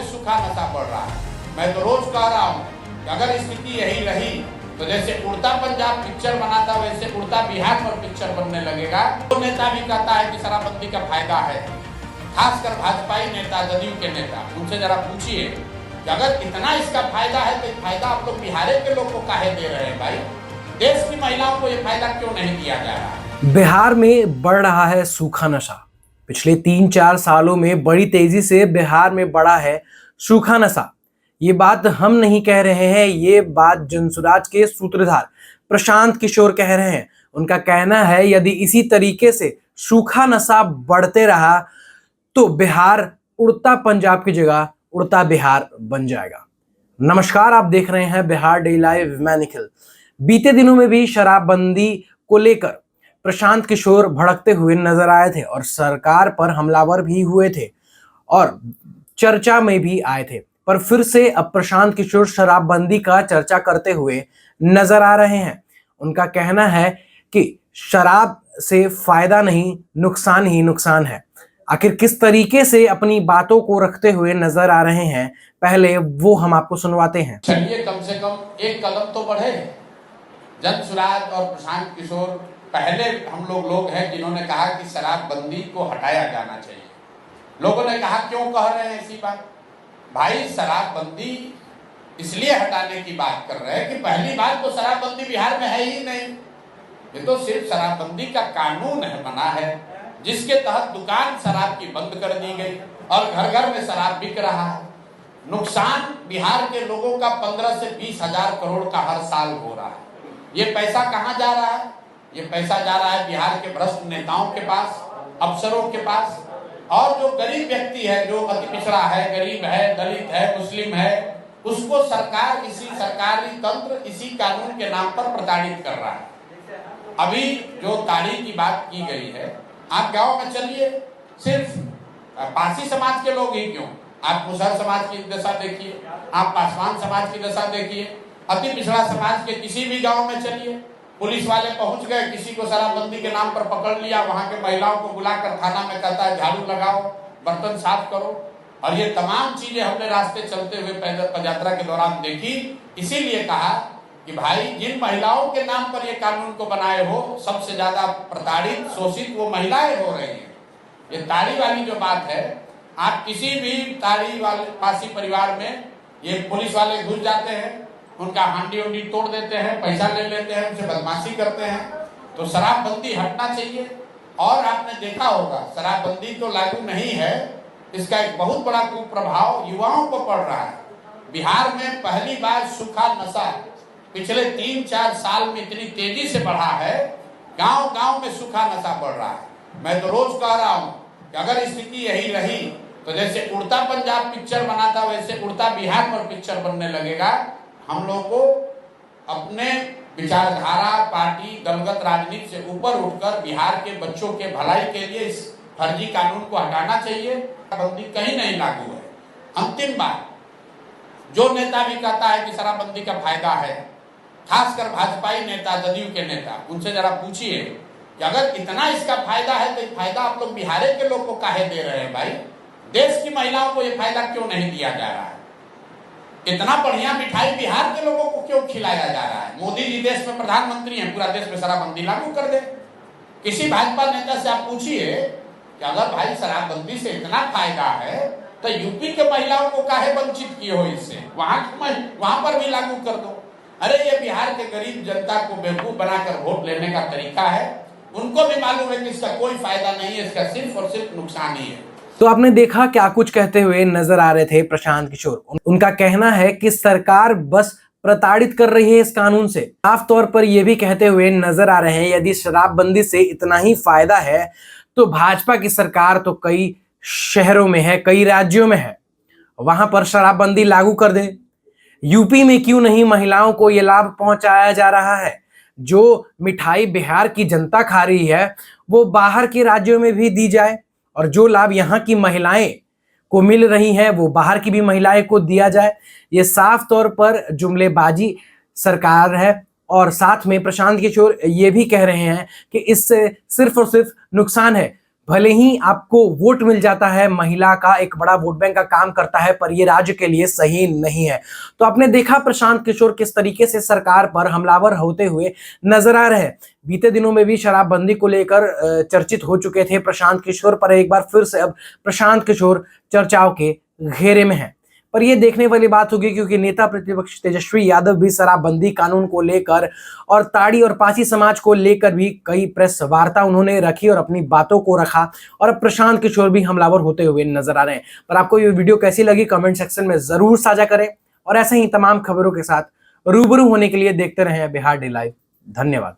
में सूखा नशा बढ़ रहा है। मैं तो रोज कह रहा हूँ कि अगर स्थिति यही रही तो जैसे उड़ता पंजाब पिक्चर बना था वैसे उड़ता बिहार पर पिक्चर बनने लगेगा। तो नेता भी कहता है कि शराबबंदी का फायदा है, खासकर भाजपाई नेता, जदयू के नेता, उनसे जरा पूछिए कि अगर इतना इसका फायदा है तो फायदा आप लोग बिहार के लोग को काहे दे रहे हैं भाई? देश की महिलाओं को ये फायदा क्यों नहीं दिया जा रहा है? बिहार में बढ़ रहा है सूखा नशा। पिछले 3-4 सालों में बड़ी तेजी से बिहार में बढ़ा है सूखा नशा। ये बात हम नहीं कह रहे हैं, ये बात जनसुराज के सूत्रधार प्रशांत किशोर कह रहे हैं। उनका कहना है यदि इसी तरीके से सूखा नशा बढ़ते रहा तो बिहार उड़ता पंजाब की जगह उड़ता बिहार बन जाएगा। नमस्कार, आप देख रहे हैं बिहार डेली लाइव, मैं निखिल। बीते दिनों में भी शराबबंदी को लेकर प्रशांत किशोर भड़कते हुए नजर आए थे और सरकार पर हमलावर भी हुए थे और चर्चा में भी आए थे। पर फिर से अब प्रशांत किशोर शराबबंदी का चर्चा करते हुए नजर आ रहे हैं। उनका कहना है कि शराब से फायदा नहीं, नुकसान ही नुकसान है। आखिर किस तरीके से अपनी बातों को रखते हुए नजर आ रहे हैं, पहले वो हम आपको सुनवाते हैं। चलिए, कम से कम एक कदम तो बढ़े। जनसुराज और प्रशांत किशोर पहले हम लोग हैं जिन्होंने कहा कि शराबबंदी को हटाया जाना चाहिए। लोगों ने कहा क्यों कह रहे हैं ऐसी बात? भाई, शराबबंदी इसलिए हटाने की बात कर रहे हैं कि पहली बात तो शराबबंदी बिहार में है ही नहीं। ये तो सिर्फ शराबबंदी का कानून है, बना है, जिसके तहत दुकान शराब की बंद कर दी गई और घर घर में शराब बिक रहा है। नुकसान बिहार के लोगों का 15 से 20 हजार करोड़ का हर साल हो रहा है। ये पैसा कहाँ जा रहा है? ये पैसा जा रहा है बिहार के भ्रष्ट नेताओं के पास, अफसरों के पास, और जो गरीब व्यक्ति है, जो अति पिछड़ा है, गरीब है, दलित है, मुस्लिम है, उसको सरकार इसी सरकारी तंत्र इसी कानून के नाम पर प्रताड़ित कर रहा है। अभी जो ताड़ी की बात की गई है, आप गांव में चलिए, सिर्फ पासी समाज के लोग ही क्यों, आप मुसहर समाज की दशा देखिए, आप पासवान समाज की दशा देखिए, अति पिछड़ा समाज के किसी भी गांव में चलिए, पुलिस वाले पहुंच गए, किसी को शराबबंदी के नाम पर पकड़ लिया, वहां के महिलाओं को बुलाकर थाना में कहता है झाड़ू लगाओ, बर्तन साफ करो। और ये तमाम चीजें हमने रास्ते चलते हुए पदयात्रा के दौरान देखी। इसीलिए कहा कि भाई, जिन महिलाओं के नाम पर ये कानून को बनाए हो, सबसे ज्यादा प्रताड़ित, शोषित वो महिलाएं हो रही हैं। ये ताड़ी वाली जो बात है, आप किसी भी ताड़ी वाले पासी परिवार में ये पुलिस वाले घुस जाते हैं, उनका हांडी उंडी तोड़ देते हैं, पैसा ले लेते हैं, उनसे बदमाशी करते हैं। तो शराबबंदी हटना चाहिए। और आपने देखा होगा, शराबबंदी तो लागू नहीं है, इसका एक बहुत बड़ा कुप्रभाव युवाओं को पड़ रहा है। बिहार में पहली बार सूखा नशा पिछले 3-4 साल में इतनी तेजी से बढ़ा है, गांव गांव में सूखा नशा बढ़ रहा है। मैं तो रोज कह रहा हूँ कि अगर स्थिति यही रही तो जैसे उड़ता पंजाब पिक्चर बना था वैसे उड़ता बिहार पर पिक्चर बनने लगेगा। हम लोग को अपने विचारधारा, पार्टी, दलगत राजनीति से ऊपर उठकर बिहार के बच्चों के भलाई के लिए इस फर्जी कानून को हटाना चाहिए। शराबबंदी कहीं नहीं लागू है। अंतिम बात, जो नेता भी कहता है कि शराबबंदी का फायदा है, खासकर भाजपाई नेता, जदयू के नेता, उनसे जरा पूछिए कि अगर इतना इसका फायदा है तो फायदा आप लोग बिहार के लोग को काहे दे रहे हैं भाई? देश की महिलाओं को ये फायदा क्यों नहीं दिया जा रहा है? इतना बढ़िया मिठाई बिहार के लोगों को क्यों खिलाया जा रहा है? मोदी जी देश में प्रधानमंत्री हैं, पूरा देश में शराबबंदी लागू कर दे। किसी भाजपा नेता से आप पूछिए कि अगर भाई शराबबंदी से इतना फायदा है तो यूपी के महिलाओं को काहे वंचित किए हो इससे, वहां पर भी लागू कर दो। अरे, ये बिहार के गरीब जनता को बेवकूफ बनाकर वोट लेने का तरीका है। उनको भी मालूम है कि इसका कोई फायदा नहीं है, इसका सिर्फ और सिर्फ नुकसान ही है। तो आपने देखा क्या कुछ कहते हुए नजर आ रहे थे प्रशांत किशोर। उनका कहना है कि सरकार बस प्रताड़ित कर रही है इस कानून से। साफ तौर पर यह भी कहते हुए नजर आ रहे हैं यदि शराबबंदी से इतना ही फायदा है तो भाजपा की सरकार तो कई शहरों में है, कई राज्यों में है, वहां पर शराबबंदी लागू कर दे। यूपी में क्यों नहीं महिलाओं को यह लाभ पहुंचाया जा रहा है? जो मिठाई बिहार की जनता खा रही है वो बाहर के राज्यों में भी दी जाए और जो लाभ यहाँ की महिलाएं को मिल रही है वो बाहर की भी महिलाएं को दिया जाए। ये साफ तौर पर जुमलेबाजी सरकार है। और साथ में प्रशांत किशोर ये भी कह रहे हैं कि इससे सिर्फ और सिर्फ नुकसान है। भले ही आपको वोट मिल जाता है, महिला का एक बड़ा वोट बैंक का काम करता है, पर यह राज्य के लिए सही नहीं है। तो आपने देखा प्रशांत किशोर किस तरीके से सरकार पर हमलावर होते हुए नजर आ रहे हैं। बीते दिनों में भी शराबबंदी को लेकर चर्चित हो चुके थे प्रशांत किशोर, पर एक बार फिर से अब प्रशांत किशोर चर्चाओं के घेरे में है। पर यह देखने वाली बात होगी, क्योंकि नेता प्रतिपक्ष तेजस्वी यादव भी शराबबंदी कानून को लेकर और ताड़ी और पासी समाज को लेकर भी कई प्रेस वार्ता उन्होंने रखी और अपनी बातों को रखा, और अब प्रशांत किशोर भी हमलावर होते हुए नजर आ रहे हैं। पर आपको ये वीडियो कैसी लगी कमेंट सेक्शन में जरूर साझा करें, और ऐसे ही तमाम खबरों के साथ रूबरू होने के लिए देखते रहें बिहार डे लाइव। धन्यवाद।